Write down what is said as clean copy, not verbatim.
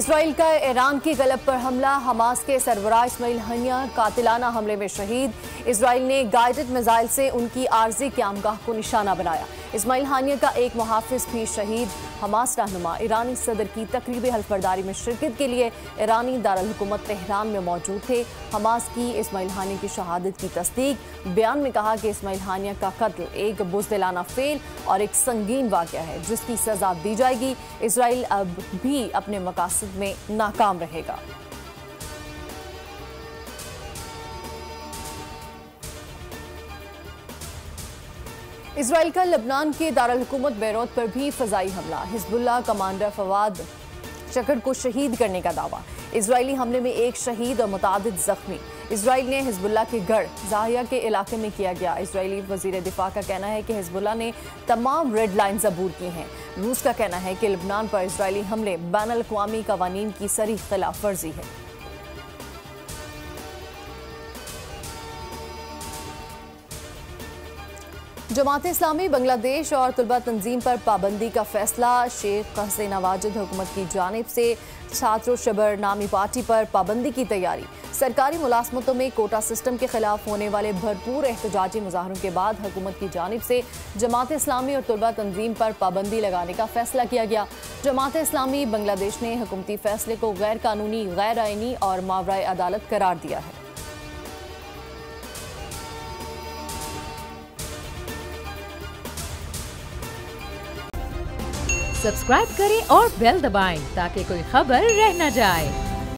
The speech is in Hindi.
इसराइल का ईरान की गलब पर हमला, हमास के सरबराह इस्माइल हनिया कातिलाना हमले में शहीद। इसराइल ने गाइडेड मिसाइल से उनकी आर्जी क़यामगाह को निशाना बनाया। इस्माइल हानिया का एक मुहाफिज भी शहीद। हमास रहनुमा ईरानी सदर की तकरीब हल्फबरदारी में शिरकत के लिए ईरानी दारुल हुकूमत तेहरान में मौजूद थे। हमास की इस्माइल हानिया की शहादत की तस्दीक। बयान में कहा कि इस्माइल हानिया का कत्ल एक बुज़दिलाना फेल और एक संगीन वाक़या है जिसकी सजा दी जाएगी। इसराइल अब भी अपने मकासद में नाकाम रहेगा। इसराइल का लबनान के दारुल हुकूमत बैरूत पर भी फ़ज़ाई हमला, हिज़्बुल्लाह कमांडर फवाद चकर को शहीद करने का दावा। इजरायली हमले में एक शहीद और मुतादिद जख्मी। इसराइल ने हिज़्बुल्लाह के गढ़ ज़ाहिया के इलाके में किया गया। इसराइली वज़ीर दिफा का कहना है कि हिज़्बुल्लाह ने तमाम रेड लाइन्स अबूर की हैं। रूस का कहना है कि लबनान पर इसराइली हमले बैनुल-अक़वामी क़वानीन की सरीह खिलाफ वर्जी है। जमात इस्लामी बांग्लादेश और तुलबा तंजीम पर पाबंदी का फैसला। शेख हसीना वाजिद हुकूमत की जानिब से छात्रों शबर नामी पार्टी पर पाबंदी की तैयारी। सरकारी मुलाजमतों में कोटा सिस्टम के खिलाफ होने वाले भरपूर एहतजाजी मुजाहरों के बाद हुकूमत की जानिब से जमात इस्लामी और तुलबा तंजीम पर पाबंदी लगाने का फैसला किया गया। जमात इस्लामी बांग्लादेश ने हुकूमती फैसले को गैर कानूनी, गैर आईनी और मावराए अदालत करार दिया है। सब्सक्राइब करें और बेल दबाएं ताकि कोई खबर रह न जाए।